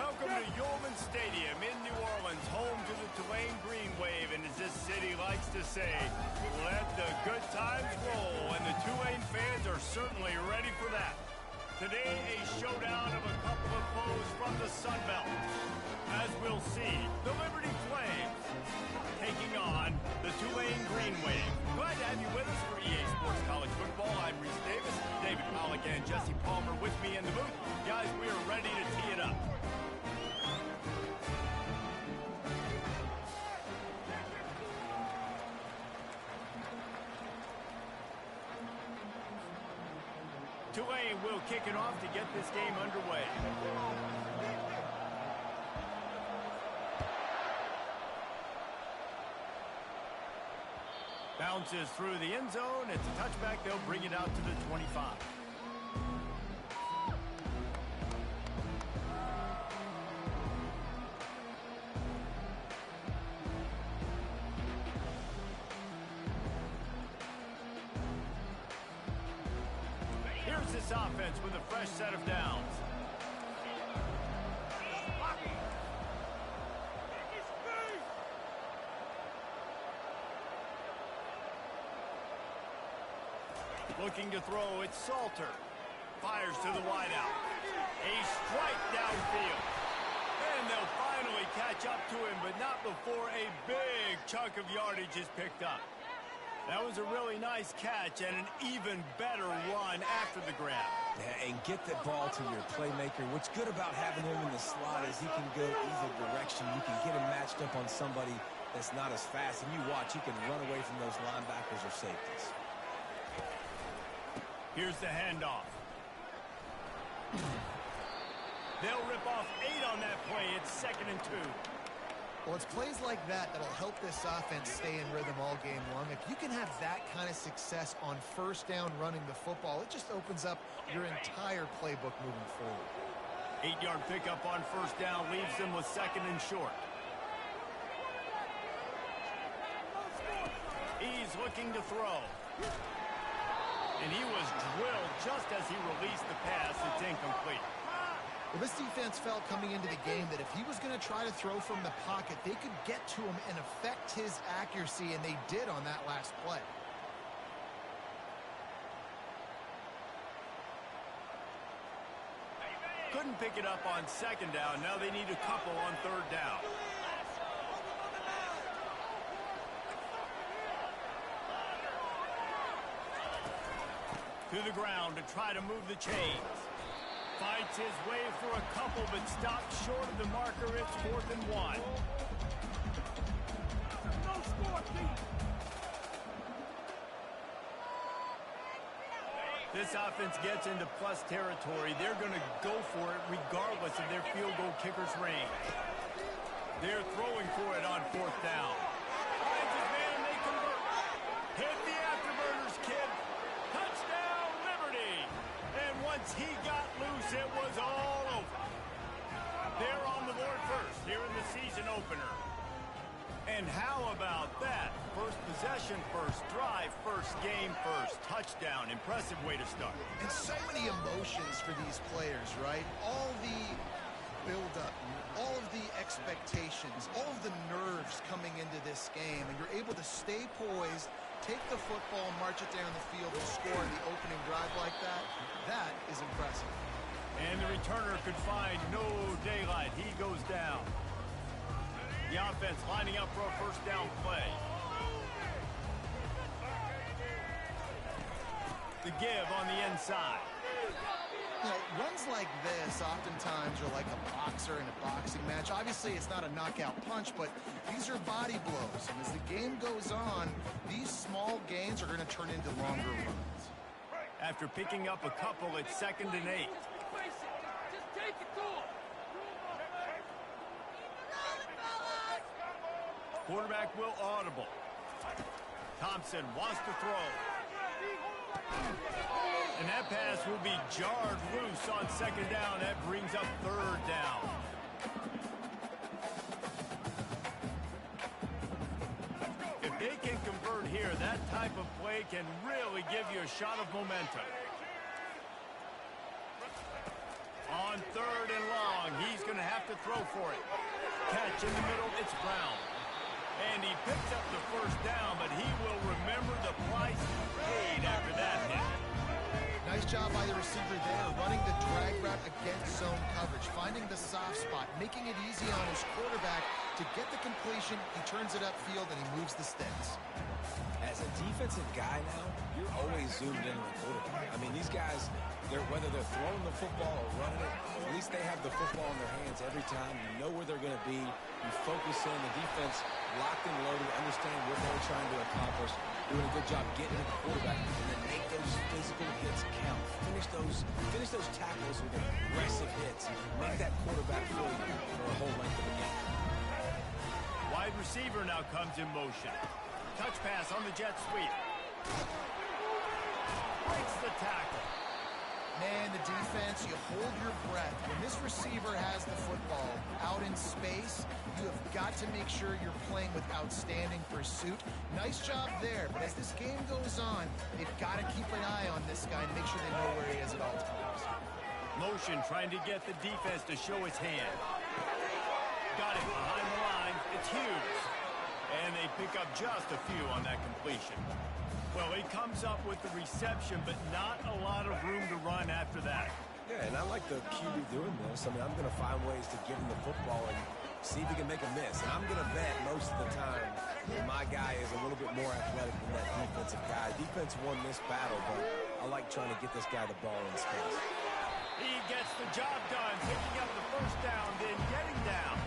Welcome to Yulman Stadium in New Orleans, home to the Tulane Green Wave, and as this city likes to say, let the good times roll, and the Tulane fans are certainly ready for that. Today, a showdown of a couple of foes from the Sun Belt. As we'll see, the Liberty Flames taking on the Tulane Green Wave. Glad to have you with us for EA Sports College Football. I'm Reese Davis, David Pollack and Jesse Palmer with me in the booth. Guys, we are ready to tee it up. Tulane will kick it off to get this game underway. Bounces through the end zone. It's a touchback. They'll bring it out to the 25. Here's this offense with a fresh set of downs. Looking to throw, it's Salter. Fires to the wideout. A strike downfield. And they'll finally catch up to him, but not before a big chunk of yardage is picked up. That was a really nice catch and an even better run after the grab. Yeah, and get the ball to your playmaker. What's good about having him in the slot is he can go either direction. You can get him matched up on somebody that's not as fast, and you watch, he can run away from those linebackers or safeties. Here's the handoff. They'll rip off 8 on that play. It's 2nd and 2. Well, it's plays like that that'll help this offense stay in rhythm all game long. If you can have that kind of success on first down running the football, it just opens up your entire playbook moving forward. 8-yard pickup on first down leaves them with 2nd and short. He's looking to throw. And he was drilled just as he released the pass. It's incomplete. Well, this defense felt coming into the game that if he was going to try to throw from the pocket, they could get to him and affect his accuracy, and they did on that last play. Couldn't pick it up on 2nd down. Now they need a couple on 3rd down. To the ground to try to move the chains. Fights his way for a couple, but stops short of the marker. It's 4th and 1. This offense gets into plus territory. They're going to go for it regardless of their field goal kicker's range. They're throwing for it on 4th down. Finds his man, they convert. Hit the afterburners, kid. Touchdown, Liberty. And once he got loose, it was all over. They're on the board first here in the season opener. And how about that? First possession, first drive, first game, first touchdown. Impressive way to start. And so many emotions for these players, right? All the build-up, all of the expectations, all of the nerves coming into this game, and you're able to stay poised, take the football, march it down the field, and score in the opening drive like that. That is impressive. And the returner could find no daylight. He goes down. The offense lining up for a first down play. The give on the inside. You know, runs like this oftentimes are like a boxer in a boxing match. Obviously, it's not a knockout punch, but these are body blows. And as the game goes on, these small gains are going to turn into longer runs. After picking up a couple, it's 2nd and 8. Quarterback will audible. Thompson wants to throw. And that pass will be jarred loose on 2nd down. That brings up 3rd down. If they can convert here, that type of play can really give you a shot of momentum. On 3rd and long, he's going to have to throw for it. Catch in the middle, it's Brown. And he picks up the first down, but he will remember the price he paid after that hit. Nice job by the receiver there, running the drag route against zone coverage, finding the soft spot, making it easy on his quarterback to get the completion. He turns it upfield, and he moves the sticks. As a defensive guy now, you're always zoomed in on the quarterback. I mean, these guys, whether they're throwing the football or running it, at least they have the football in their hands every time. You know where they're going to be. You focus in. The defense locked and loaded, understand what they're trying to accomplish, doing a good job getting to the quarterback, and then make those physical hits count. Finish those tackles with aggressive hits. Make that quarterback feel you for a whole length of the game. Wide receiver now comes in motion. Touch pass on the jet sweep. Breaks the tackle. Man, the defense, you hold your breath. When this receiver has the football out in space, you have got to make sure you're playing with outstanding pursuit. Nice job there, but as this game goes on, they've got to keep an eye on this guy and make sure they know where he is at all times. Motion trying to get the defense to show his hand. Got it behind the line. It's Hughes. And they pick up just a few on that completion. Well, he comes up with the reception, but not a lot of room to run after that. Yeah, and I like the QB doing this. I mean, I'm going to find ways to give him the football and see if he can make a miss. And I'm going to bet most of the time that my guy is a little bit more athletic than that defensive guy. Defense won this battle, but I like trying to get this guy the ball in space. He gets the job done, picking up the first down, then getting down.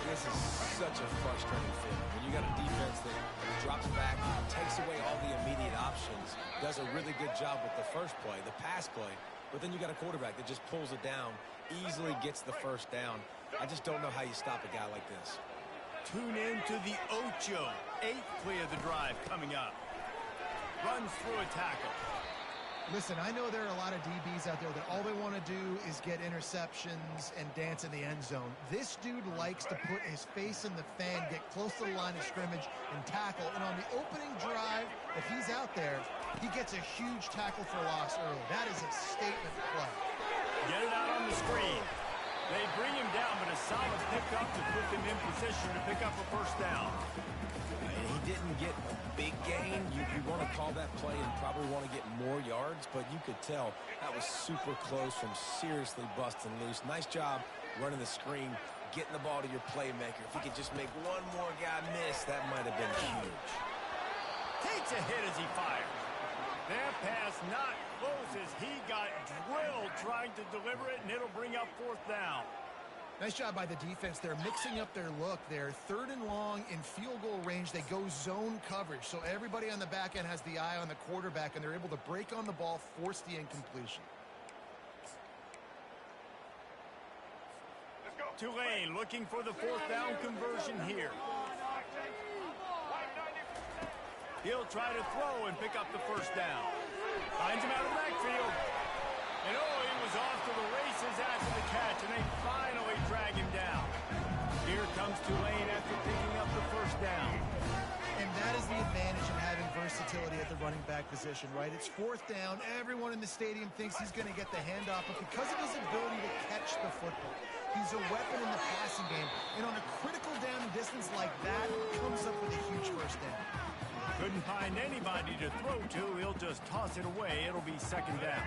This is such a frustrating feeling. When you got a defense that drops back, takes away all the immediate options, does a really good job with the first play, the pass play, but then you got a quarterback that just pulls it down, easily gets the first down. I just don't know how you stop a guy like this. Tune in to the Ocho. 8th play of the drive coming up. Runs through a tackle. Listen, I know there are a lot of DBs out there that all they want to do is get interceptions and dance in the end zone. This dude likes to put his face in the fan, get close to the line of scrimmage, and tackle. And on the opening drive, if he's out there, he gets a huge tackle for loss early. That is a statement play. Get it out on the screen. They bring him down, but a solid pickup to put them in position to pick up a first down. He didn't get a big gain. You want to call that play and probably want to get more yards, but you could tell that was super close from seriously busting loose. Nice job running the screen, getting the ball to your playmaker. If he could just make one more guy miss, that might have been huge. Takes a hit as he fires. That pass not close as he got drilled trying to deliver it, and it'll bring up 4th down. Nice job by the defense. They're mixing up their look there. 3rd and long in field goal range. They go zone coverage. So everybody on the back end has the eye on the quarterback, and they're able to break on the ball, force the incompletion. Tulane looking for the 4th down conversion here. He'll try to throw and pick up the first down. Finds him out of the backfield. And he was off to the races after the catch, and they finally drag him down. Here comes Tulane after picking up the first down. And that is the advantage of having versatility at the running back position, right? It's 4th down. Everyone in the stadium thinks he's going to get the handoff, but because of his ability to catch the football, he's a weapon in the passing game. And on a critical down and distance like that, comes up with a huge first down. Couldn't find anybody to throw to. He'll just toss it away. It'll be 2nd down.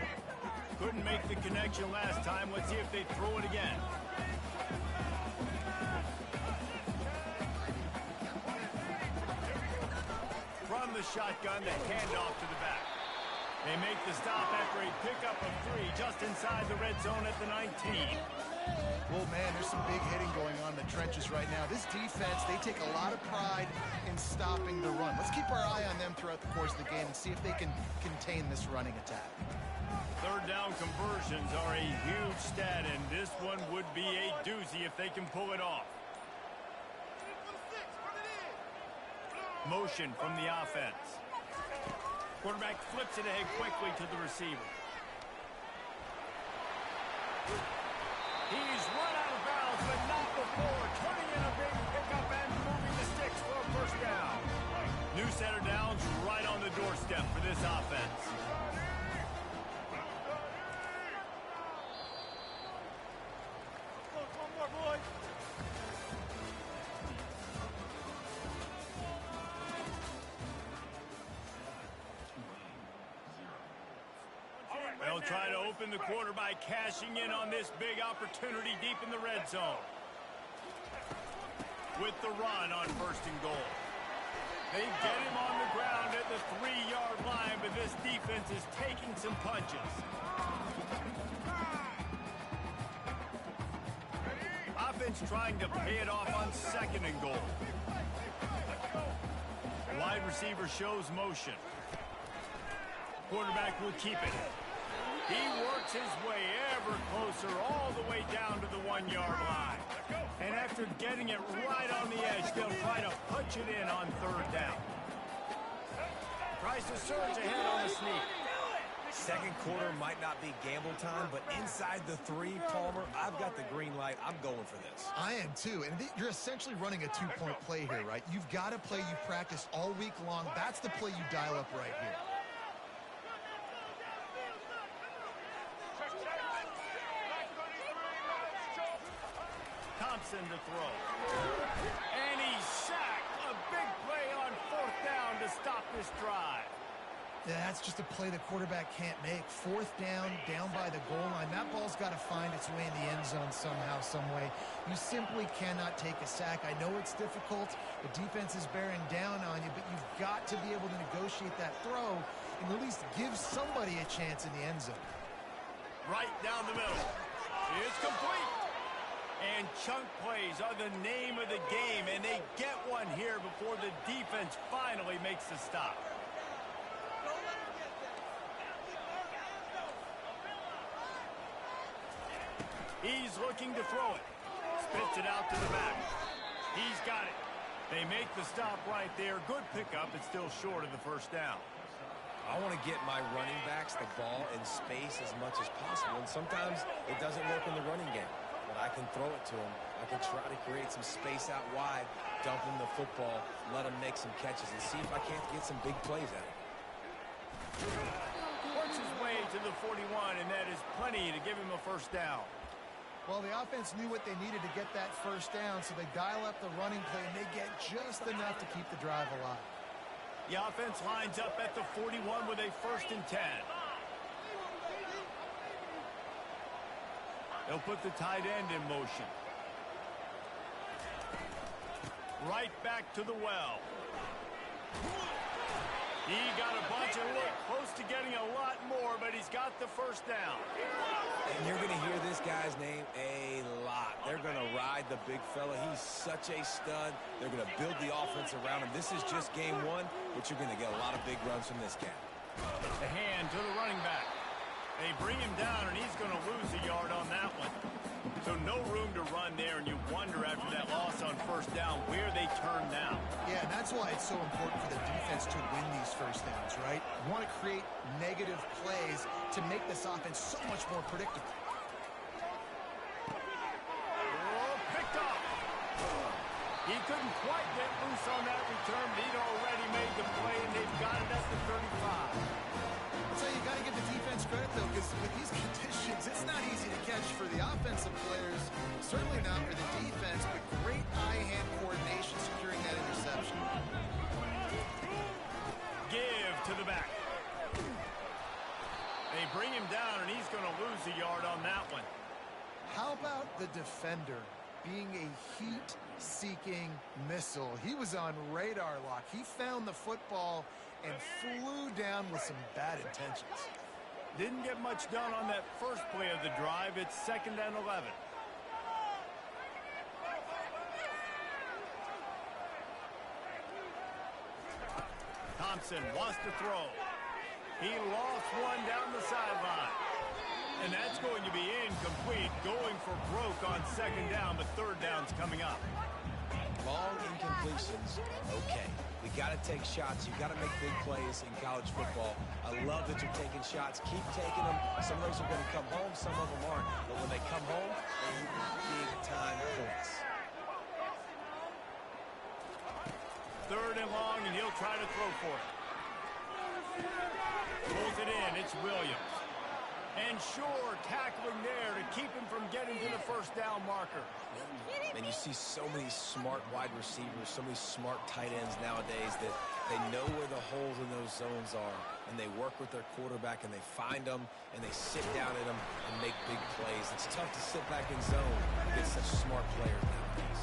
Couldn't make the connection last time. Let's see if they throw it again. From the shotgun, the handoff to the back. They make the stop after a pickup of 3 just inside the red zone at the 19. Well, man, there's some big hitting going on in the trenches right now. This defense, they take a lot of pride in stopping the run. Let's keep our eye on them throughout the course of the game and see if they can contain this running attack. 3rd down conversions are a huge stat, and this one would be a doozy if they can pull it off. Motion from the offense. Quarterback flips it ahead quickly to the receiver. He's run out of bounds, but not before. Turning in a big pickup and moving the sticks for a first down. New set of downs right on the doorstep for this offense. try to open the quarter by cashing in on this big opportunity deep in the red zone. With the run on 1st and goal. They get him on the ground at the 3-yard line, but this defense is taking some punches. Offense trying to pay it off on 2nd and goal. Wide receiver shows motion. Quarterback will keep it. He works his way ever closer all the way down to the 1-yard line. And after getting it right on the edge, they'll try to punch it in on 3rd down. Tries to surge ahead on the sneak. 2nd quarter might not be gamble time, but inside the 3, Palmer, I've got the green light. I'm going for this. I am too, and you're essentially running a 2-point play here, right? You've got a play you practiced all week long. That's the play you dial up right here. Thompson to throw. And he's sacked. A big play on 4th down to stop this drive. Yeah, that's just a play the quarterback can't make. 4th down, down by the goal line. That ball's got to find its way in the end zone somehow, some way. You simply cannot take a sack. I know it's difficult. The defense is bearing down on you, but you've got to be able to negotiate that throw and at least give somebody a chance in the end zone. Right down the middle. It's complete. And chunk plays are the name of the game, and they get one here before the defense finally makes the stop. He's looking to throw it. Spits it out to the back. He's got it. They make the stop right there. Good pickup. It's still short of the 1st down. I want to get my running backs the ball in space as much as possible, and sometimes it doesn't work in the running game. But I can throw it to him. I can try to create some space out wide, dump him the football, let him make some catches, and see if I can't get some big plays at him. Works his way to the 41, and that is plenty to give him a 1st down. Well, the offense knew what they needed to get that 1st down, so they dial up the running play, and they get just enough to keep the drive alive. The offense lines up at the 41 with a 1st and 10. They'll put the tight end in motion. Right back to the well. He got a bunch and looked close to getting a lot more, but he's got the 1st down. And you're going to hear this guy's name a lot. They're going to ride the big fella. He's such a stud. They're going to build the offense around him. This is just game 1, but you're going to get a lot of big runs from this guy. The hand to the running back. They bring him down, and he's going to lose a yard on that one. So no room to run there, and you wonder after that loss on 1st down where they turn now. Yeah, and that's why it's so important for the defense to win these 1st downs, right? You want to create negative plays to make this offense so much more predictable. Oh, picked up. He couldn't quite get loose on that return, but he'd already made the play, and they've got it at the 35. So you got to give the defense credit, though, because with these conditions, it's not easy to catch for the offensive players. Certainly not for the defense, but great eye-hand coordination securing that interception. Give to the back. They bring him down, and he's going to lose a yard on that one. How about the defender being a heat-seeking missile? He was on radar lock. He found the football and flew down with some bad intentions. Didn't get much done on that first play of the drive. It's 2nd and 11. Thompson wants to throw. He lost one down the sideline. And that's going to be incomplete, going for broke on 2nd down, but 3rd down's coming up. Long incompletions are okay. We got to take shots. You got to make big plays in college football. I love that you're taking shots. Keep taking them. Some of those are going to come home. Some of them aren't. But when they come home, they need big-time points. 3rd and long, and he'll try to throw for it. Pulls it in. It's Williams. And sure, tackling there to keep him from getting to the first down marker. And you see so many smart wide receivers, so many smart tight ends nowadays that they know where the holes in those zones are, and they work with their quarterback, and they find them, and they sit down at them and make big plays. It's tough to sit back in zone against such smart players nowadays.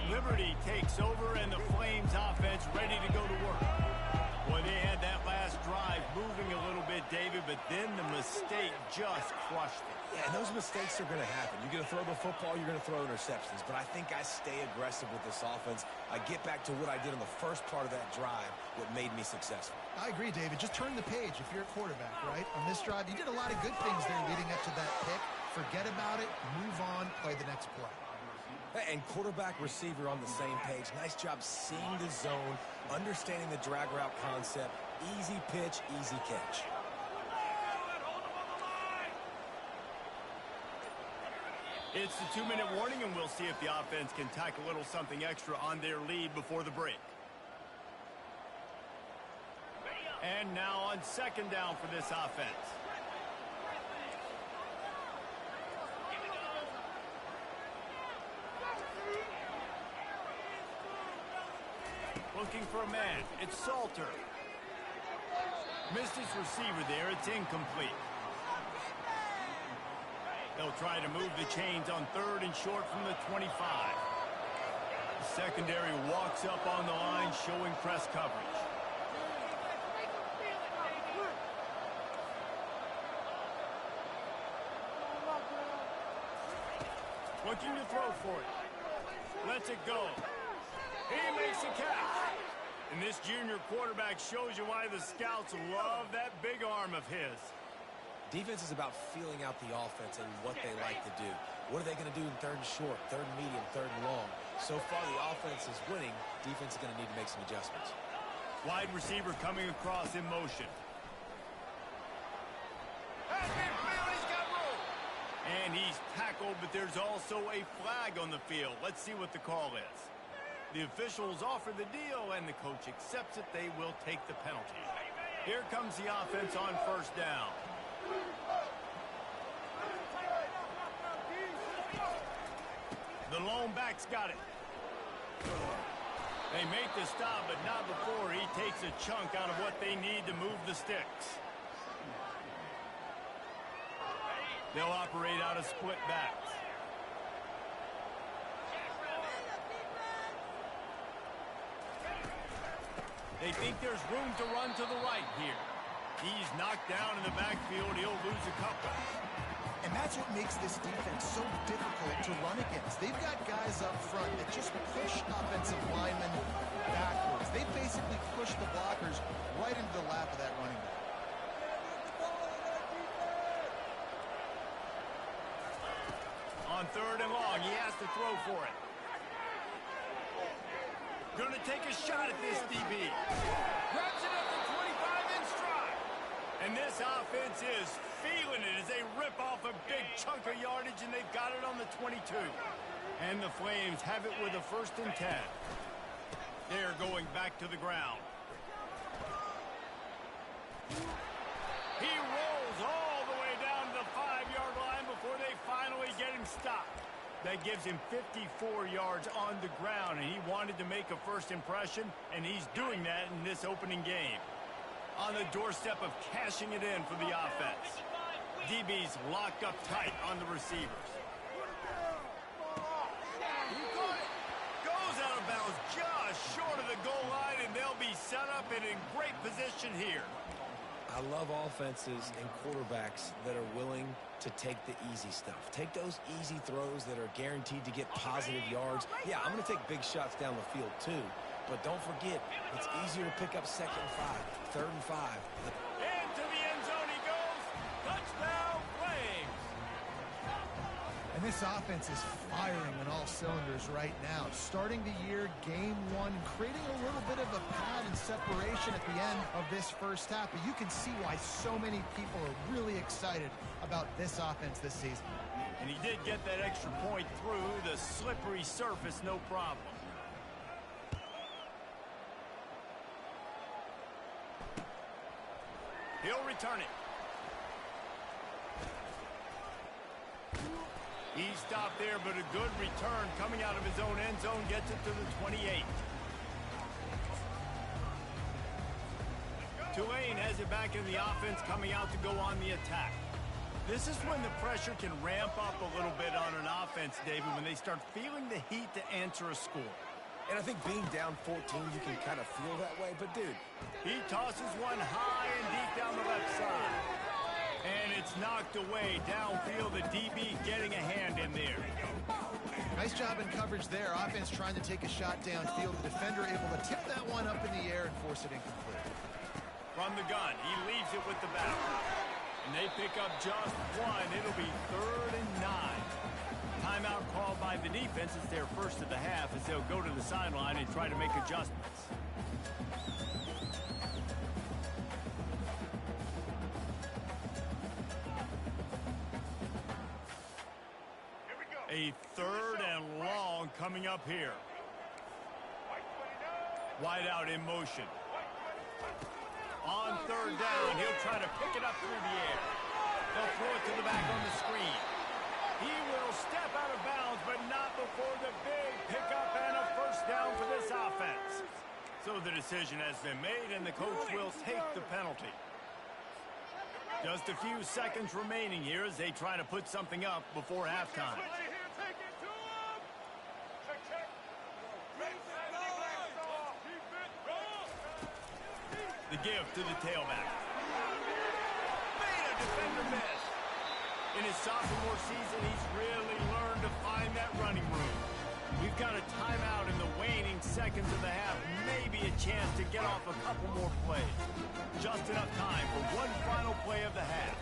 Liberty takes over, and the Flames offense ready to go to work. Boy, they had that last drive moving a little bit, David, but then the mistake just crushed it. Yeah, and those mistakes are going to happen. You're going to throw the football, you're going to throw interceptions. But I think I stay aggressive with this offense. I get back to what I did on the first part of that drive, what made me successful. I agree, David. Just turn the page if you're a quarterback, right? On this drive, you did a lot of good things there leading up to that pick. Forget about it, move on, play the next play. And quarterback, receiver on the same page. Nice job seeing the zone, understanding the drag route concept. Easy pitch, easy catch. It's the 2-minute warning, and we'll see if the offense can tack a little something extra on their lead before the break. And now on second down for this offense. Looking for a man. It's Salter. Missed his receiver there. It's incomplete. They'll try to move the chains on third and short from the 25. The secondary walks up on the line, showing press coverage. Looking to throw for it. Lets it go. He makes a catch. And this junior quarterback shows you why the scouts love that big arm of his. Defense is about feeling out the offense and what they like to do. What are they going to do in third and short, third and medium, third and long? So far, the offense is winning. Defense is going to need to make some adjustments. Wide receiver coming across in motion. And he's tackled, but there's also a flag on the field. Let's see what the call is. The officials offer the deal, and the coach accepts it. They will take the penalty. Here comes the offense on first down. The lone back's got it. They make the stop, but not before he takes a chunk out of what they need to move the sticks. They'll operate out of split backs. They think there's room to run to the right here. He's knocked down in the backfield. He'll lose a couple. And that's what makes this defense so difficult to run against. They've got guys up front that just push offensive linemen backwards. They basically push the blockers right into the lap of that running back. On third and long, he has to throw for it. Going to take a shot at this DB. Grabs it at the 25 in stride. And this offense is feeling it as they rip off a big chunk of yardage, and they've got it on the 22. And the Flames have it with a 1st and 10. They're going back to the ground. He rolls all the way down to the 5-yard line before they finally get him stopped. That gives him 54 yards on the ground, and he wanted to make a first impression, and he's doing that in this opening game. On the doorstep of cashing it in for the offense. DB's locked up tight on the receivers. Goes out of bounds just short of the goal line, and they'll be set up and in great position here. I love offenses and quarterbacks that are willing to take the easy stuff. Take those easy throws that are guaranteed to get positive yards. Yeah, I'm going to take big shots down the field too. But don't forget, it's easier to pick up 2nd and 5, 3rd and 5. Into the end zone he goes. Touchdown, Flames. And this offense is firing on all cylinders right now. Starting the year, game 1, creating a little bit of a pad and separation at the end of this first half. But you can see why so many people are really excited about this offense this season. And he did get that extra point through the slippery surface, no problem. He'll return it. He stopped there, but a good return coming out of his own end zone gets it to the 28. Tulane has it back in the offense, coming out to go on the attack. This is when the pressure can ramp up a little bit on an offense, David, when they start feeling the heat to answer a score. And I think being down 14, you can kind of feel that way. But, dude, he tosses one high and deep down the left side. And it's knocked away downfield. The DB getting a hand in there. Nice job in coverage there. Offense trying to take a shot downfield. The defender able to tip that one up in the air and force it incomplete. From the gun, he leaves it with the back. And they pick up just one. It'll be 3rd and 9. Timeout called by the defense. It's their first of the half as they'll go to the sideline and try to make adjustments. A 3rd and long coming up here. Wide out in motion. On 3rd down, he'll try to pick it up through the air. They'll throw it to the back on the screen. He will step out of bounds, but not before the big pickup and a first down for this offense. So the decision has been made, and the coach will take the penalty. Just a few seconds remaining here as they try to put something up before halftime. The give to the tailback. Made a defender miss. In his sophomore season, he's really learned to find that running room. We've got a timeout in the waning seconds of the half. Maybe a chance to get off a couple more plays. Just enough time for one final play of the half.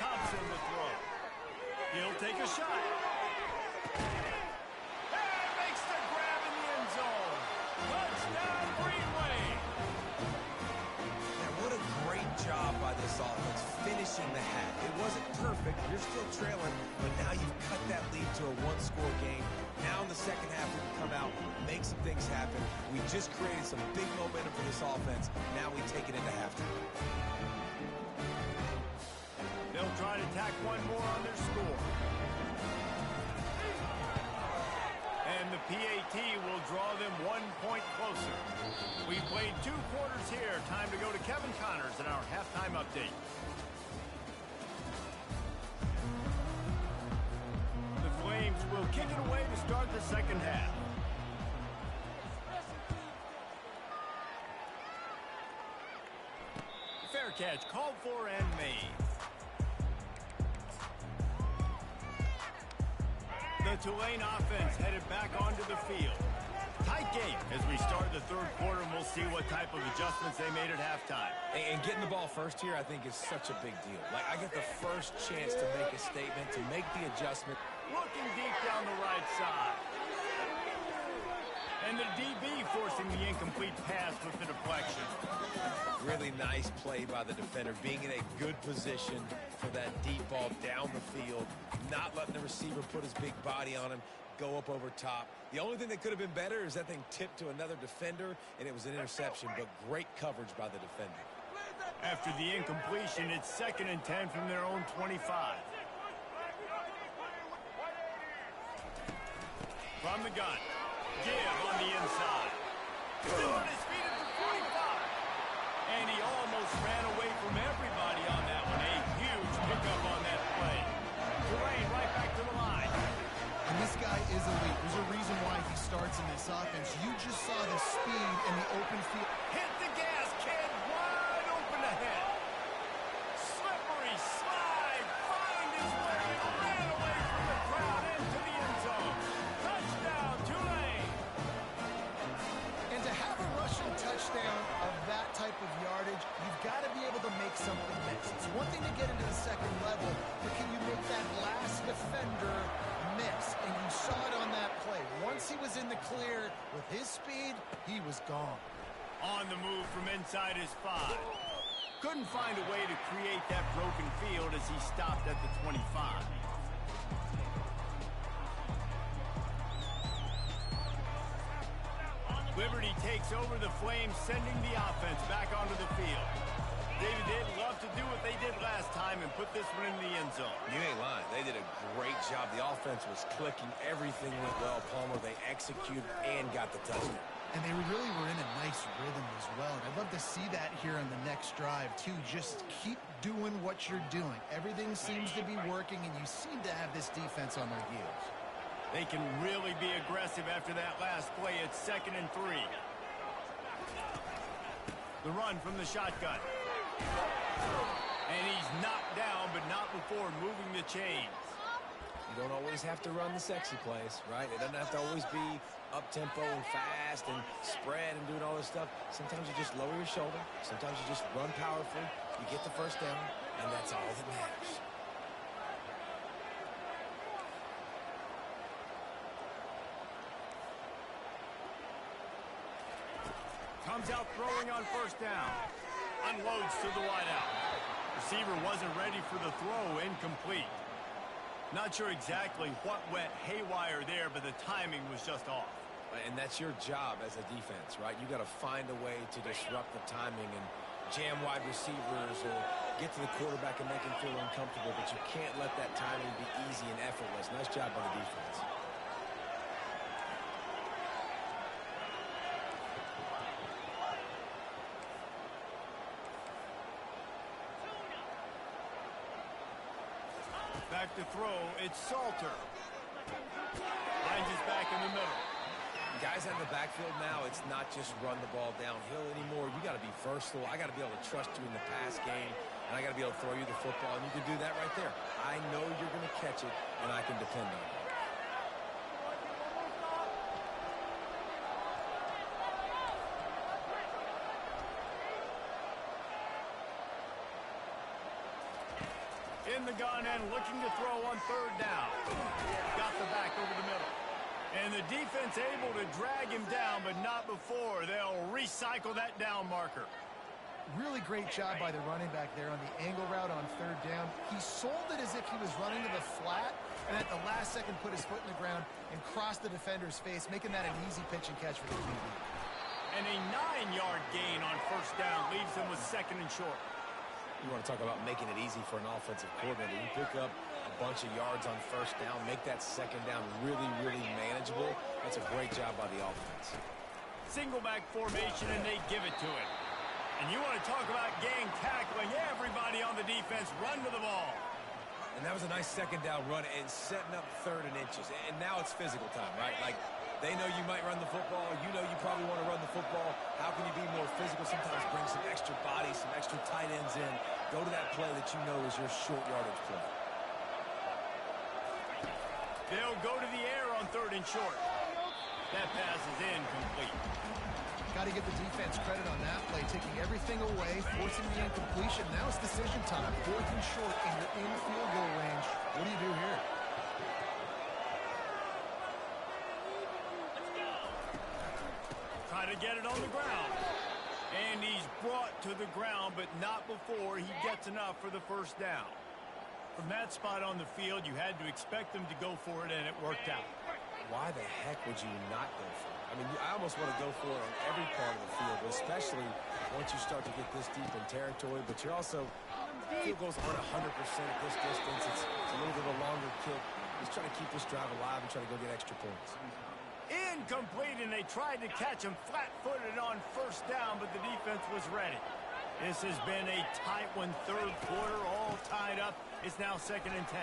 Thompson the throw. He'll take a shot. And makes the grab in the end zone. Touchdown, Green Wave. what a great job by this offense finishing the half. It wasn't perfect. You're still trailing, but now you've cut that lead to a one-score game. Now in the second half, we can come out, make some things happen. We just created some big momentum for this offense. Now we take it into halftime. They'll try to tack one more on their score. And the PAT will draw them 1 point closer. We've played 2 quarters here. Time to go to Kevin Connors in our halftime update. The Flames will kick it away to start the second half. Fair catch called for and made. The Tulane offense headed back onto the field. Tight game as we start the third quarter, and we'll see what type of adjustments they made at halftime. And getting the ball first here, I think, is such a big deal. Like, I get the first chance to make a statement, to make the adjustment. Looking deep down the right side. And the DB forcing the incomplete pass with the deflection. Really nice play by the defender, being in a good position for that deep ball down the field, not letting the receiver put his big body on him, go up over top. The only thing that could have been better is that thing tipped to another defender, and it was an interception, but great coverage by the defender. After the incompletion, it's 2nd and 10 from their own 25. From the gun. Give on the inside. Still on his feet at the 45. And he almost ran away from everybody on that one. A huge pickup on that play. Tulane right back to the line. And this guy is elite. There's a reason why he starts in this offense. You just saw the speed and the open field. Hit the gas, kid. Wide open ahead. Slippery slide. Find his way. Ran away from the crowd into the end zone. Touchdown, Tulane. And to have a rushing touchdown of that type of yardage, you've got to be able to make something miss. It's one thing to get into the second level, but can you make that last defender miss? And you saw it on that play. Once he was in the clear with his speed, he was gone. On the move from inside his 5. Couldn't find a way to create that broken field as he stopped at the 25. Liberty takes over the Flames, sending the offense back onto the field. David, they'd love to do what they did last time and put this one in the end zone. You ain't lying. They did a great job. The offense was clicking. Everything went well, Palmer. They executed and got the touchdown. And they really were in a nice rhythm as well. And I'd love to see that here on the next drive, too. Just keep doing what you're doing. Everything seems to be working, and you seem to have this defense on their heels. They can really be aggressive after that last play. It's 2nd and 3. The run from the shotgun. And he's knocked down, but not before moving the chains. You don't always have to run the sexy plays, right? It doesn't have to always be up-tempo and fast and spread and doing all this stuff. Sometimes you just lower your shoulder. Sometimes you just run powerfully. You get the first down, and that's all that matters. Comes out throwing on 1st down. Unloads to the wideout. Receiver wasn't ready for the throw. Incomplete. Not sure exactly what went haywire there, but the timing was just off. And that's your job as a defense, right? You got to find a way to disrupt the timing and jam wide receivers or get to the quarterback and make him feel uncomfortable, but you can't let that timing be easy and effortless. Nice job by the defense. Back to throw, it's Salter. Lines is back in the middle. Guys out of the backfield now, it's not just run the ball downhill anymore. You got to be versatile. I got to be able to trust you in the pass game, and I got to be able to throw you the football, and you can do that right there. I know you're going to catch it, and I can depend on it. In the gun and looking to throw on 3rd down. Got the back over the middle. And the defense able to drag him down, but not before. They'll recycle that down marker. Really great job by the running back there on the angle route on 3rd down. He sold it as if he was running to the flat, and at the last second put his foot in the ground and crossed the defender's face, making that an easy pitch and catch for the QB. And a 9-yard gain on 1st down leaves them with 2nd and short. You want to talk about making it easy for an offensive coordinator. You pick up a bunch of yards on 1st down, make that 2nd down really, really manageable. That's a great job by the offense. Single back formation, and they give it to him. And you want to talk about gang tackling. Everybody on the defense run to the ball. And that was a nice 2nd down run and setting up 3rd and inches. And now it's physical time, right? Like, they know you might run the football. You know you probably want to run the football. How can you be more physical? Sometimes bring some extra bodies, some extra tight ends in. Go to that play that you know is your short yardage play. They'll go to the air on 3rd and short. That pass is incomplete. Got to give the defense credit on that play, taking everything away, forcing the incompletion. Now it's decision time. 4th and short, and you're in field goal range. What do you do here? Try to get it on the ground. And he's brought to the ground, but not before he gets enough for the 1st down. From that spot on the field, you had to expect them to go for it, and it worked out. Why the heck would you not go for it? I mean, I almost want to go for it on every part of the field, but especially once you start to get this deep in territory. But you're also, field goals aren't 100% at this distance. It's a little bit of a longer kick. He's trying to keep this drive alive and try to go get extra points. Incomplete, and they tried to catch him flat-footed on 1st down, but the defense was ready. This has been a tight one, 3rd quarter, all tied up. It's now 2nd and 10.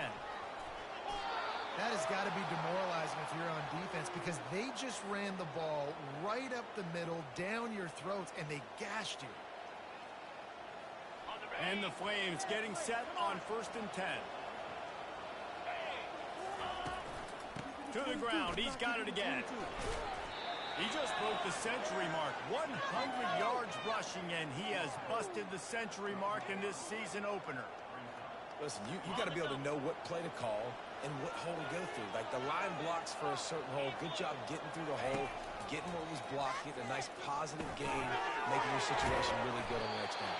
That has got to be demoralizing if you're on defense, because they just ran the ball right up the middle, down your throats, and they gashed you. And the Flames getting set on 1st and 10. To the ground. He's got it again. He just broke the century mark. 100 yards rushing, and he has busted the century mark in this season opener. Listen, you got to be able to know what play to call and what hole to go through. Like, the line blocks for a certain hole. Good job getting through the hole, getting what was blocked, getting a nice positive gain, making your situation really good on the next down.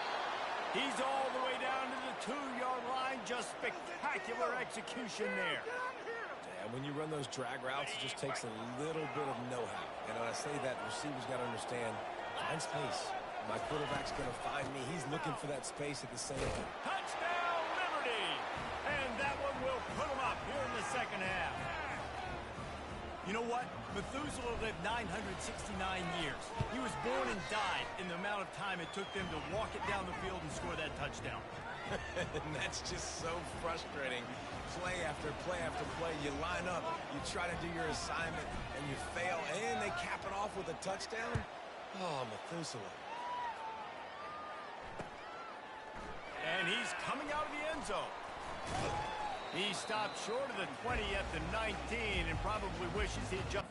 He's all the way down to the 2-yard line. Just spectacular execution there. And when you run those drag routes, it just takes a little bit of know-how. And when I say that, receivers got to understand, find space. My quarterback's going to find me. He's looking for that space at the same time. Touchdown, Liberty! And that one will put him up here in the second half. You know what? Methuselah lived 969 years. He was born and died in the amount of time it took them to walk it down the field and score that touchdown. And that's just so frustrating. Play after play after play. You line up, you try to do your assignment, and you fail, and they cap it off with a touchdown? Oh, Methuselah. And he's coming out of the end zone. He stopped short of the 20 at the 19 and probably wishes he'd just...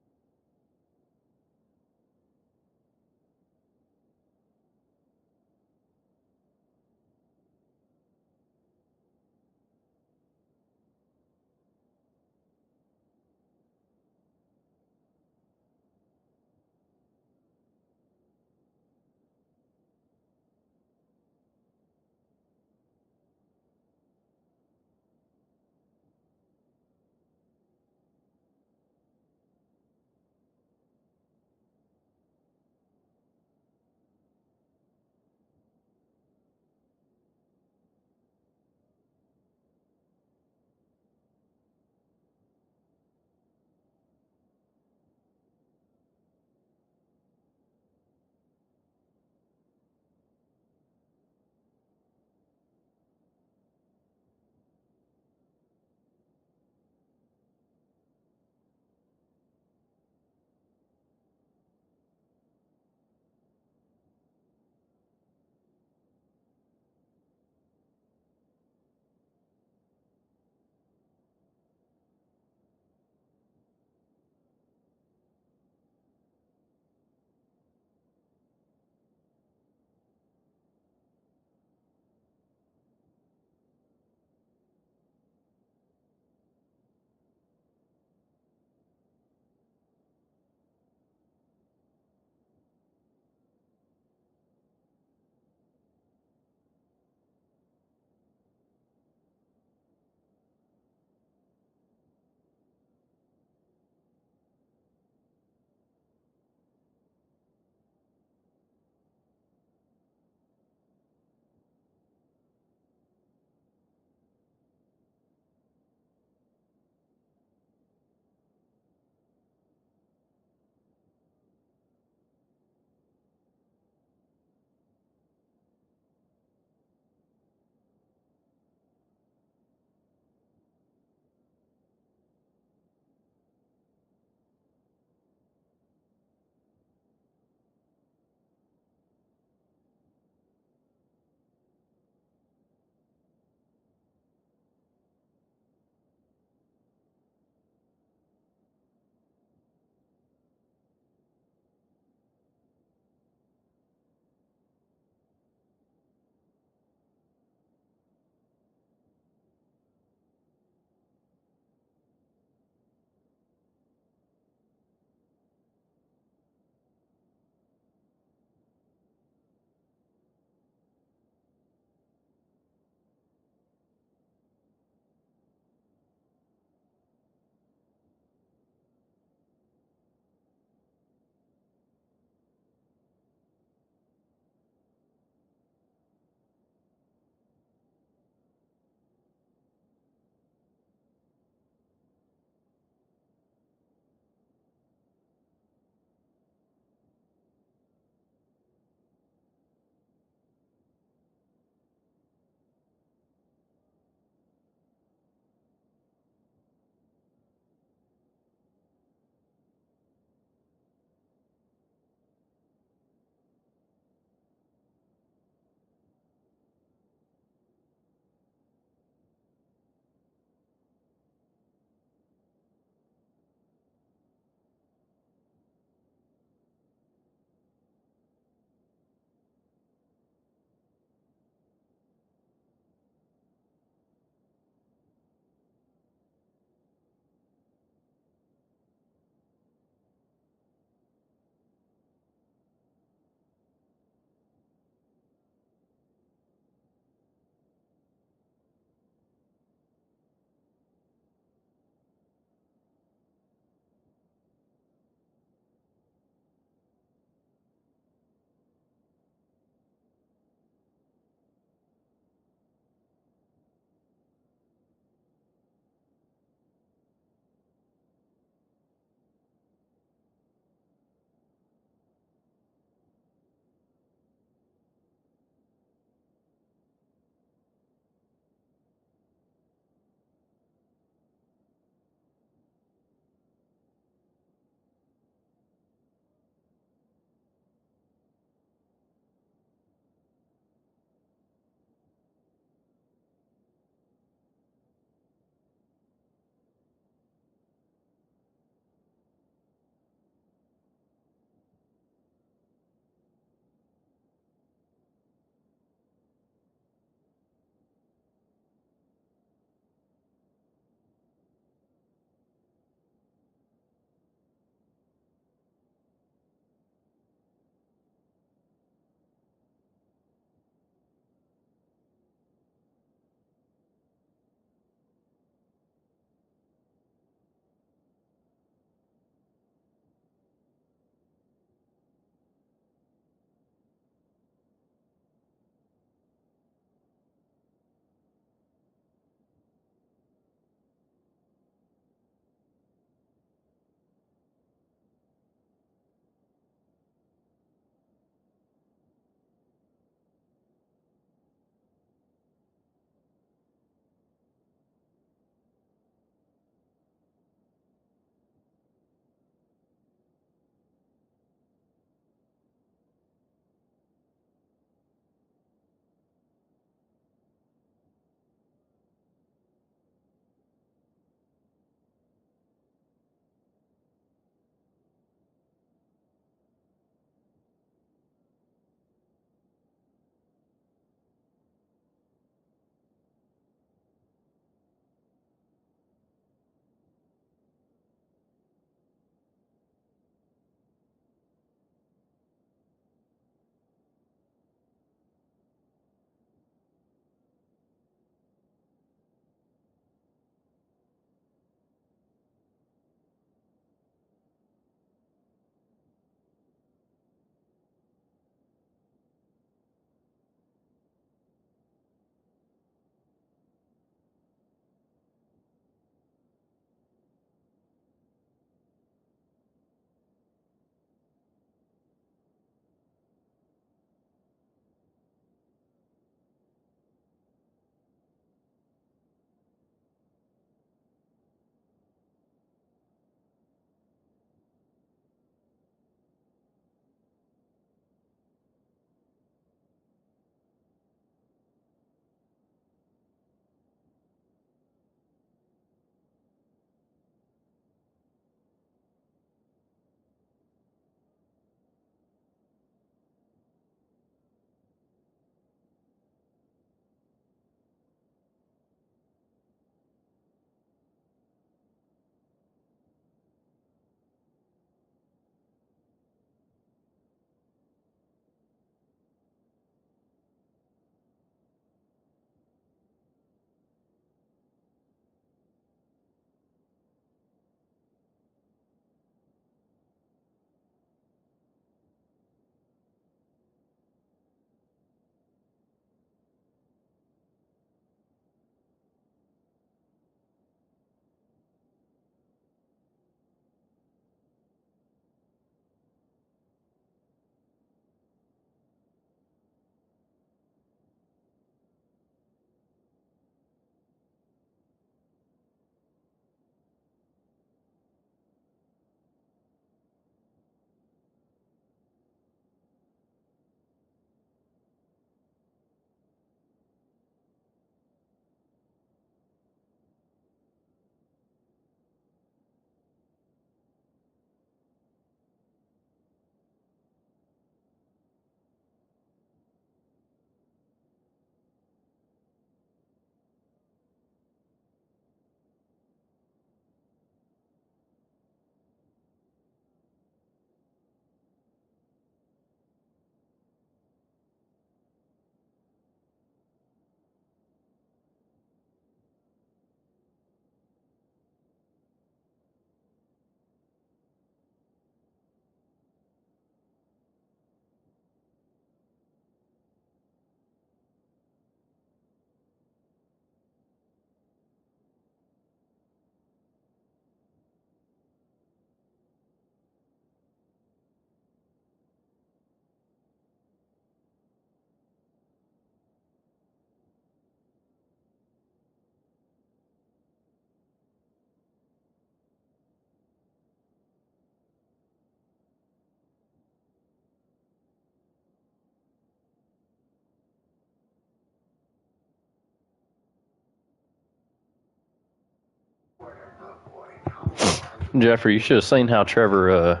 Jeffrey, you should have seen how Trevor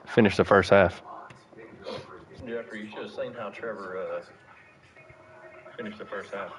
finished the first half. Jeffrey, you should have seen how Trevor finished the first half.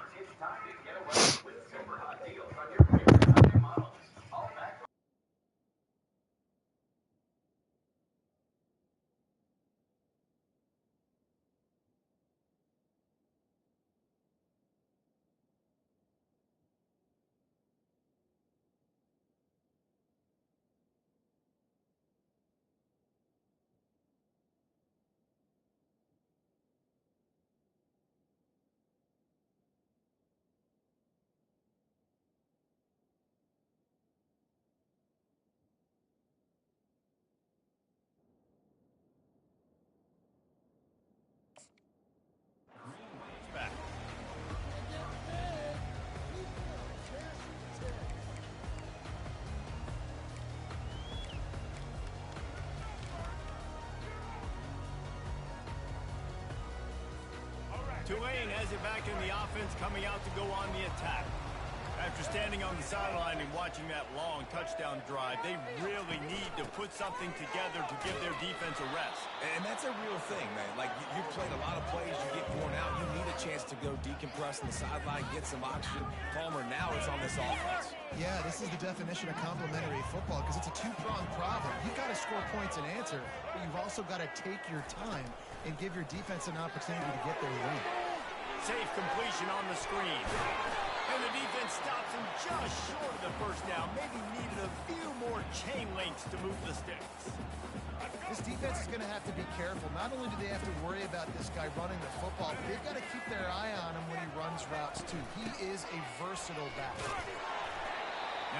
Tulane has it back in the offense, coming out to go on the attack. After standing on the sideline and watching that long touchdown drive, they really need to put something together to give their defense a rest. And that's a real thing, man. Like, you played a lot of plays, you get worn out, you need a chance to go decompress on the sideline, get some oxygen. Palmer, now it's on this offense. Yeah, this is the definition of complementary football because it's a two-pronged problem. You've got to score points and answer, but you've also got to take your time and give your defense an opportunity to get their win. Safe completion on the screen. And the defense stops him just short of the first down. Maybe needed a few more chain links to move the sticks. This defense is going to have to be careful. Not only do they have to worry about this guy running the football, but they've got to keep their eye on him when he runs routes, too. He is a versatile back.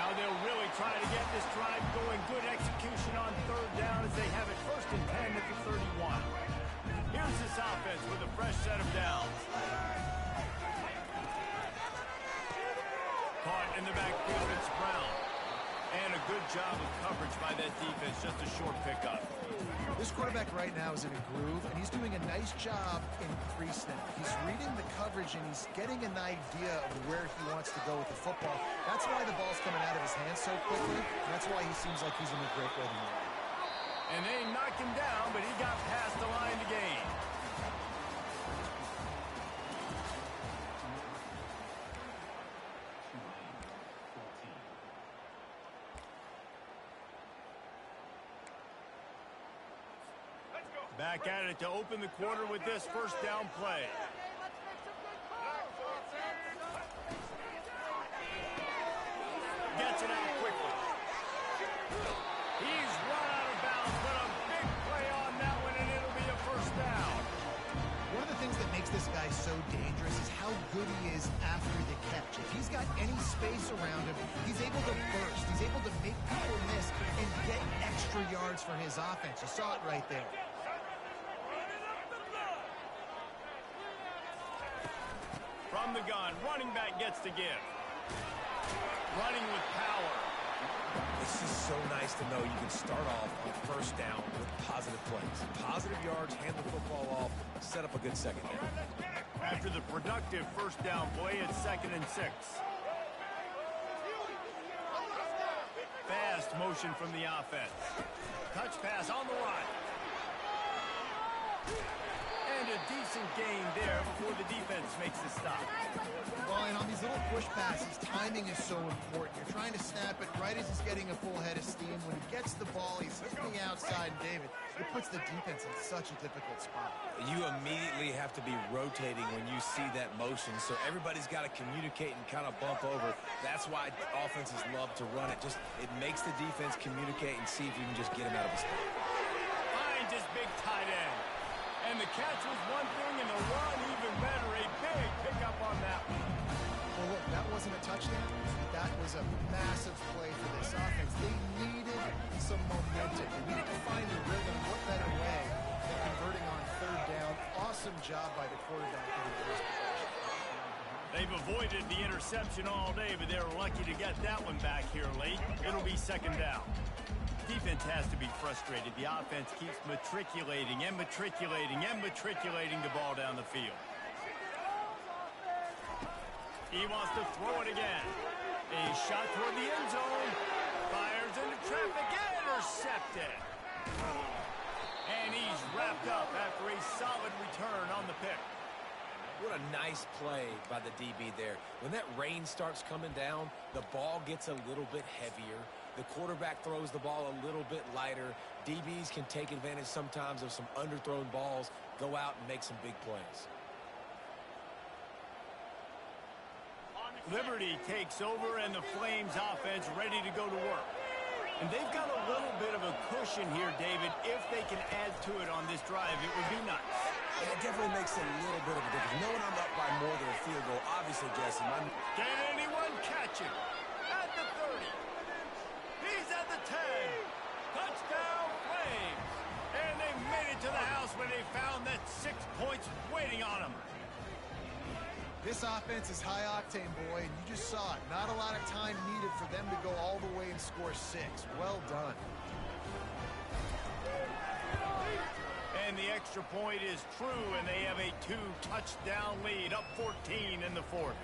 Now they'll really try to get this drive going. Good execution on third down as they have it 1st and 10 at the 31. Here's this offense with a fresh set of downs. Caught in the backfield, it's Brown. And a good job of coverage by that defense, just a short pickup. This quarterback right now is in a groove, and he's doing a nice job in pre-snap. He's reading the coverage, and he's getting an idea of where he wants to go with the football. That's why the ball's coming out of his hands so quickly. That's why he seems like he's in a great rhythm. And they knocked him down, but he got past the line to gain. Back at it to open the quarter with this first down play. Gets it out quickly. He's run out of bounds, but a big play on that one, and it'll be a first down. One of the things that makes this guy so dangerous is how good he is after the catch. If he's got any space around him, he's able to burst. He's able to make people miss and get extra yards for his offense. You saw it right there. From the gun, running back gets to give. Running with power. This is so nice to know you can start off on first down with positive plays. Positive yards, hand the football off, set up a good second down. After the productive first down play, it's 2nd and 6. Fast motion from the offense. Touch pass on the run. And a decent gain there before the defense makes the stop. Well, and on these little push passes, timing is so important. You're trying to snap it right as he's getting a full head of steam. When he gets the ball, he's hitting the outside, David. It puts the defense in such a difficult spot. You immediately have to be rotating when you see that motion, so everybody's got to communicate and kind of bump over. That's why offenses love to run it. It makes the defense communicate and see if you can just get him out of his spot. Finds his big tight end. And the catch was one thing, and the run even better. A big pickup on that one. Well, look, that wasn't a touchdown. That was a massive play for this offense. They needed some momentum. They needed to find a rhythm. What better way than converting on third down? Awesome job by the quarterback in the first possession. They've avoided the interception all day, but they're lucky to get that one back here late. It'll be 2nd down. Defense has to be frustrated. The offense keeps matriculating and matriculating and matriculating the ball down the field. He wants to throw it again. A shot toward the end zone. Fires fires into traffic, intercepted. And he's wrapped up after a solid return on the pick. What a nice play by the DB there. When that rain starts coming down, the ball gets a little bit heavier. The quarterback throws the ball a little bit lighter. DBs can take advantage sometimes of some underthrown balls, go out and make some big plays. Liberty takes over, and the Flames offense ready to go to work. And they've got a little bit of a cushion here, David. If they can add to it on this drive, it would be nice. Yeah, it definitely makes a little bit of a difference. Knowing I'm up by more than a field goal, obviously, Jesse. Can anyone catch him? At the 30. He's at the 10. Touchdown, Flames. And they made it to the house when they found that 6 points waiting on them. This offense is high octane, boy, and you just saw it. Not a lot of time needed for them to go all the way and score 6. Well done. And the extra point is true, and they have a 2-touchdown lead, up 14 in the 4th.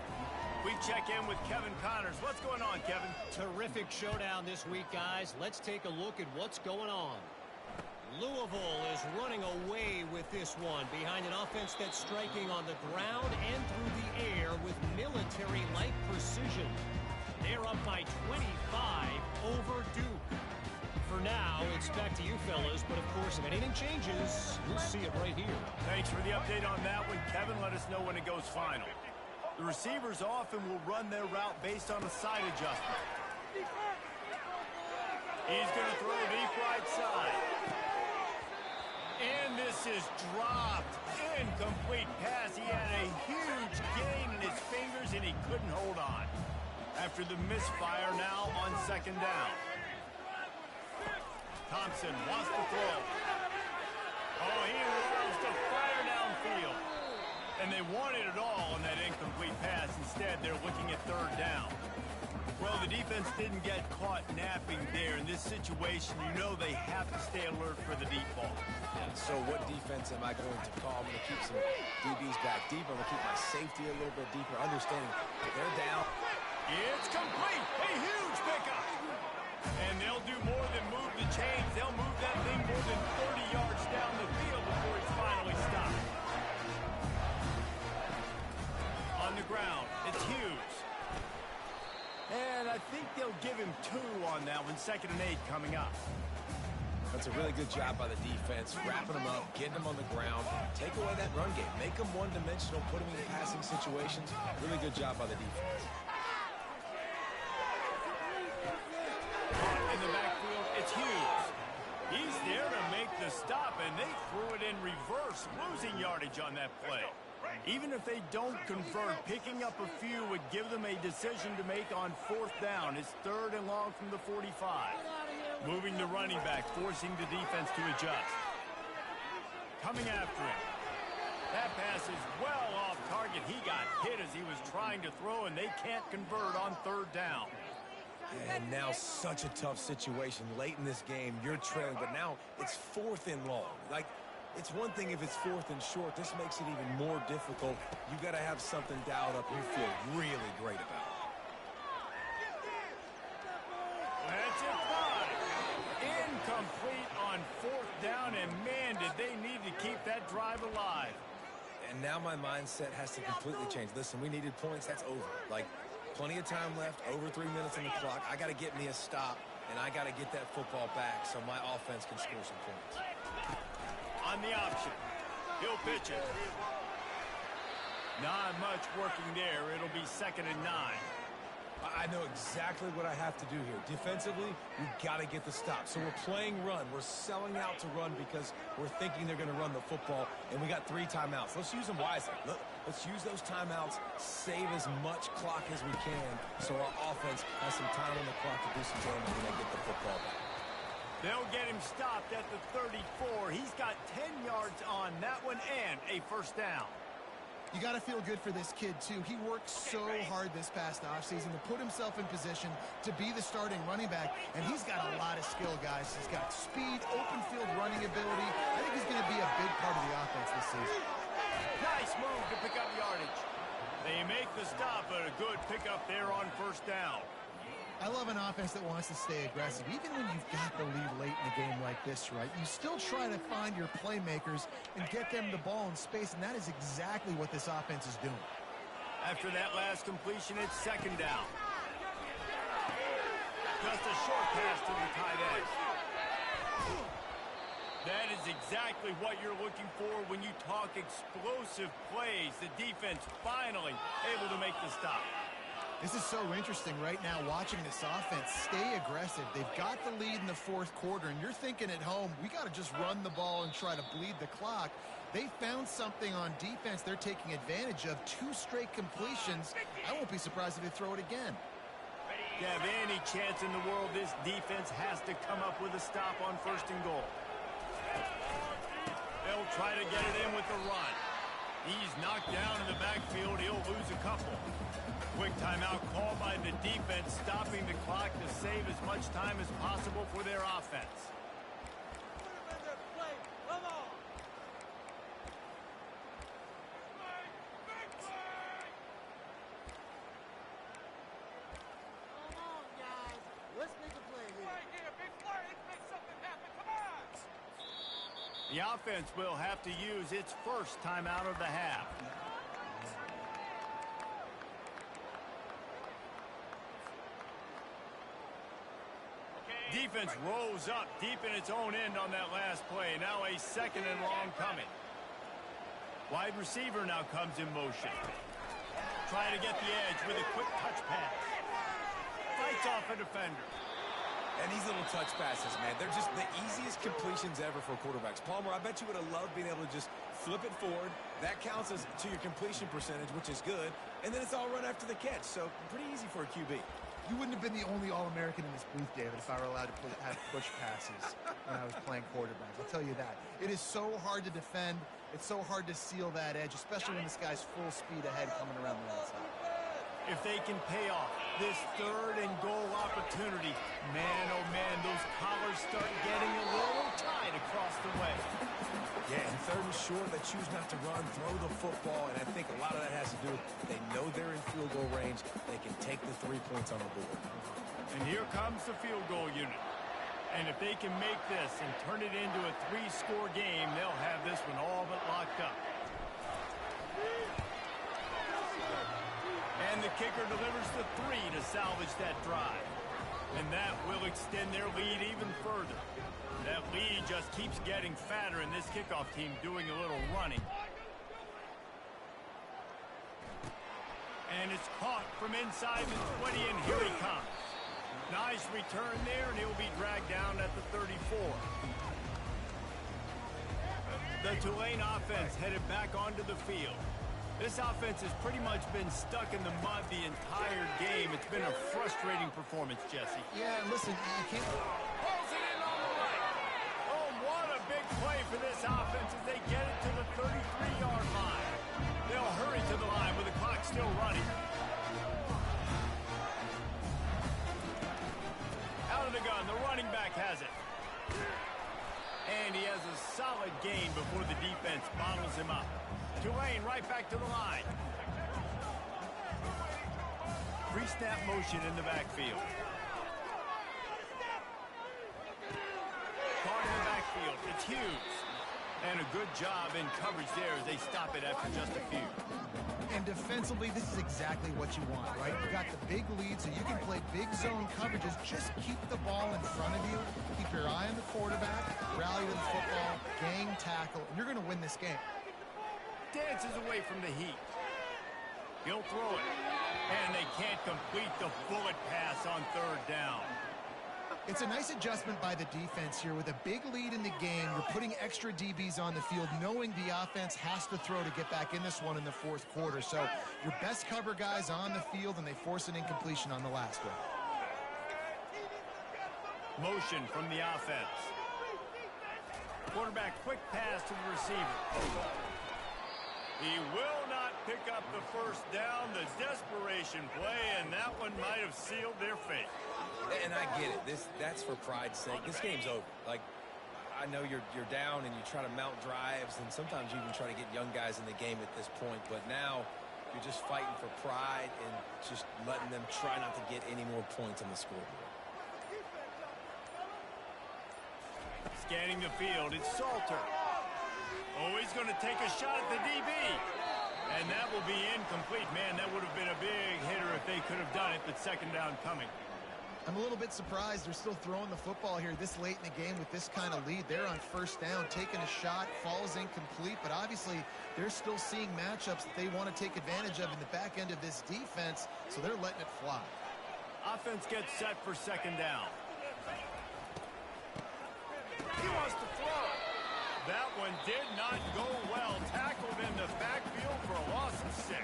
We check in with Kevin Connors. What's going on, Kevin? Terrific showdown this week, guys. Let's take a look at what's going on. Louisville is running away with this one behind an offense that's striking on the ground and through the air with military-like precision. They're up by 25 over Duke. For now, it's back to you fellas, but of course, if anything changes, we'll see it right here. Thanks for the update on that one, Kevin. Let us know when it goes final. The receivers often will run their route based on a side adjustment. He's going to throw deep right side. And this is dropped. Incomplete pass. He had a huge gain in his fingers, and he couldn't hold on. After the misfire, now on 2nd down. Thompson wants to throw. Oh, he loves to fire downfield. And they wanted it all on that incomplete pass. Instead, they're looking at 3rd down. Well, the defense didn't get caught napping there. In this situation, you know they have to stay alert for the deep ball. Yeah, so what defense am I going to call? I'm going to keep some DBs back deep. I'm going to keep my safety a little bit deeper, understanding they're down. It's complete. A huge pickup. And they'll do more than move the chains. They'll move that thing more than 30 yards down the field before it's finally stopped. On the ground, it's Hughes. And I think they'll give him 2 on that one. 2nd and 8 coming up. That's a really good job by the defense, wrapping them up, getting them on the ground, take away that run game, make them one-dimensional, put them in passing situations. Really good job by the defense. In the backfield, it's Hughes. He's there to make the stop, and they threw it in reverse, losing yardage on that play. Even if they don't convert, picking up a few would give them a decision to make on 4th down. It's 3rd and long from the 45. Moving the running back, forcing the defense to adjust. Coming after him. That pass is well off target. He got hit as he was trying to throw, and they can't convert on 3rd down. And now such a tough situation. Late in this game, you're trailing, but now it's 4th and long. Like, it's one thing if it's 4th and short. This makes it even more difficult. You got to have something dialed up you feel really great about. That's it, 5. Incomplete on 4th down, and man, did they need to keep that drive alive. And now my mindset has to completely change. Listen, we needed points. That's over. Like, plenty of time left, over 3 minutes on the clock. I got to get me a stop, and I got to get that football back so my offense can score some points. On the option. He'll pitch it. Not much working there. It'll be 2nd and 9. I know exactly what I have to do here. Defensively, we've got to get the stop. So we're playing run. We're selling out to run because we're thinking they're going to run the football, and we got 3 timeouts. Let's use them wisely. Let's use those timeouts, save as much clock as we can so our offense has some time on the clock to do some damage when they get the football back. They'll get him stopped at the 34. He's got 10 yards on that one and a 1st down. You got to feel good for this kid, too. He worked so hard this past offseason to put himself in position to be the starting running back, and he's got a lot of skill, guys. He's got speed, open field running ability. I think he's going to be a big part of the offense this season. Nice move to pick up yardage. They make the stop, but a good pickup there on 1st down. I love an offense that wants to stay aggressive. Even when you've got the lead late in a game like this, right, you still try to find your playmakers and get them the ball in space, and that is exactly what this offense is doing. After that last completion, it's second down. Just a short pass to the tight end. That is exactly what you're looking for when you talk explosive plays. The defense finally able to make the stop. This is so interesting right now, watching this offense stay aggressive. They've got the lead in the fourth quarter, and you're thinking at home, we got to just run the ball and try to bleed the clock. They found something on defense they're taking advantage of. 2 straight completions. I won't be surprised if they throw it again. If you have any chance in the world, this defense has to come up with a stop on 1st and goal. They'll try to get it in with the run. He's knocked down in the backfield. He'll lose a couple. Quick timeout called by the defense, stopping the clock to save as much time as possible for their offense. The offense will have to use its first timeout of the half. Defense rolls up deep in its own end on that last play. Now a 2nd and long coming. Wide receiver now comes in motion. Trying to get the edge with a quick touch pass. Fights off a defender. And these little touch passes, man, they're just the easiest completions ever for quarterbacks. Palmer, I bet you would have loved being able to just flip it forward. That counts as to your completion percentage, which is good. And then it's all run after the catch. So pretty easy for a QB. You wouldn't have been the only All-American in this booth, David, if I were allowed to have push passes when I was playing quarterback. I'll tell you that. It is so hard to defend. It's so hard to seal that edge, especially when this guy's full speed ahead coming around the outside. If they can pay off this 3rd and goal opportunity, man, oh man, those collars start getting a little tight across the way. Yeah, and 3rd and short, they choose not to run, throw the football, and I think a lot of that has to do with they know they're in field goal range. They can take the 3 points on the board. And here comes the field goal unit. And if they can make this and turn it into a 3-score game, they'll have this one all but locked up. And the kicker delivers the 3 to salvage that drive. And that will extend their lead even further. That lead just keeps getting fatter, and this kickoff team doing a little running. And it's caught from inside the 20, and here he comes. Nice return there, and he'll be dragged down at the 34. The Tulane offense headed back onto the field. This offense has pretty much been stuck in the mud the entire game. It's been a frustrating performance, Jesse. Yeah, listen, you can't... Pulls it in on the right. Oh, what a big play for this offense as they get it to the 33-yard line. They'll hurry to the line with the clock still running. Out of the gun, the running back has it. And he has a solid gain before the defense bottles him up. Tulane right back to the line. Pre-snap motion in the backfield. Caught in the backfield. It's Hughes. And a good job in coverage there as they stop it after just a few. And defensively, this is exactly what you want, right? You got the big lead, so you can play big zone coverages. Just keep the ball in front of you. Keep your eye on the quarterback. Rally to the football. Gang tackle. And you're going to win this game. Dances away from the heat. He'll throw it. And they can't complete the bullet pass on 3rd down. It's a nice adjustment by the defense here. With a big lead in the game, you're putting extra DBs on the field, knowing the offense has to throw to get back in this one in the 4th quarter. So your best cover guys on the field, and they force an incompletion on the last one. Motion from the offense. Quarterback quick pass to the receiver. He will not pick up the 1st down. The desperation play, and that one might have sealed their fate. And I get it. That's for pride's sake. This game's over. Like, I know you're down and you try to mount drives, and sometimes you even try to get young guys in the game at this point. But now You're just fighting for pride and just letting them try not to get any more points on the scoreboard. Scanning the field, it's Salter. Oh, he's going to take a shot at the DB. And that will be incomplete. Man, that would have been a big hitter if they could have done it, but second down coming. I'm a little bit surprised they're still throwing the football here this late in the game with this kind of lead. They're on first down, taking a shot, falls incomplete, but obviously they're still seeing matchups that they want to take advantage of in the back end of this defense, so they're letting it fly. Offense gets set for second down. He wants to throw. That one did not go well. Tackled in the backfield for a loss of 6.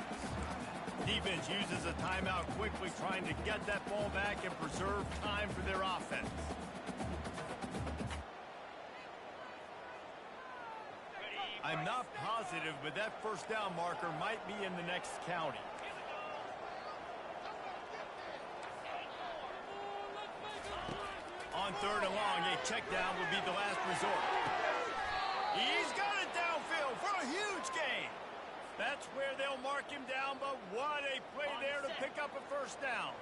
Defense uses a timeout quickly, trying to get that ball back and preserve time for their offense. I'm not positive, but that first down marker might be in the next county. On third and long, a check down would be the last resort. He's got it downfield for a huge gain. That's where they'll mark him down, but what a play there to pick up a first down.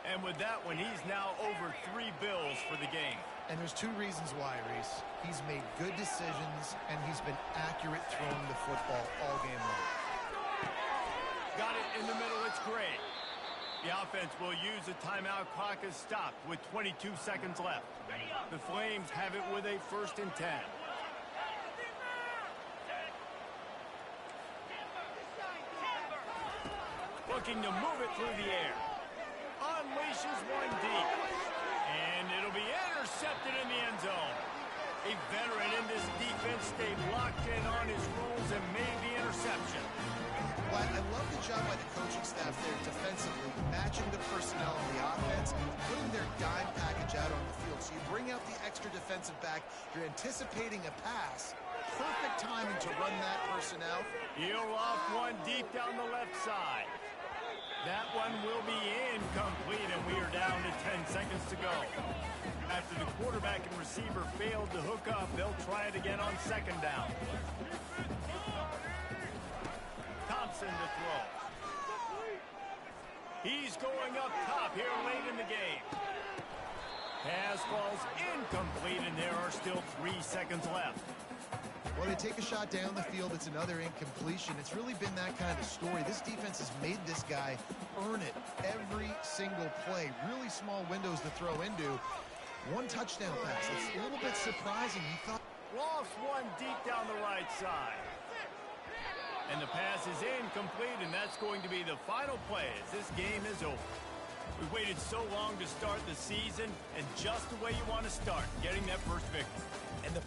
And with that one, he's now over 3 bills for the game. And there's 2 reasons why, Reese. He's made good decisions, and he's been accurate throwing the football all game long. Got it in the middle. It's great. The offense will use a timeout. Clock is stopped with 22 seconds left. The Flames have it with a 1st and 10. Looking to move it through the air. Unleashes one deep. And it'll be intercepted in the end zone. A veteran in this defense stayed locked in on his rules and made the interception. Well, I love the job by the coaching staff there defensively, matching the personnel on the offense, putting their dime package out on the field. So you bring out the extra defensive back, you're anticipating a pass. Perfect timing to run that personnel. He'll off one deep down the left side. That one will be incomplete, and we are down to 10 seconds to go. After the quarterback and receiver failed to hook up, they'll try it again on second down. Thompson to throw. He's going up top here late in the game. Pass falls incomplete, and there are still 3 seconds left. Well, they take a shot down the field. It's another incompletion. It's really been that kind of story. This defense has made this guy earn it every single play. Really small windows to throw into. 1 touchdown pass. It's a little bit surprising. He thought... Lost one deep down the right side. And the pass is incomplete, and that's going to be the final play as this game is over. We waited so long to start the season, and just the way you want to start, getting that first victory. And the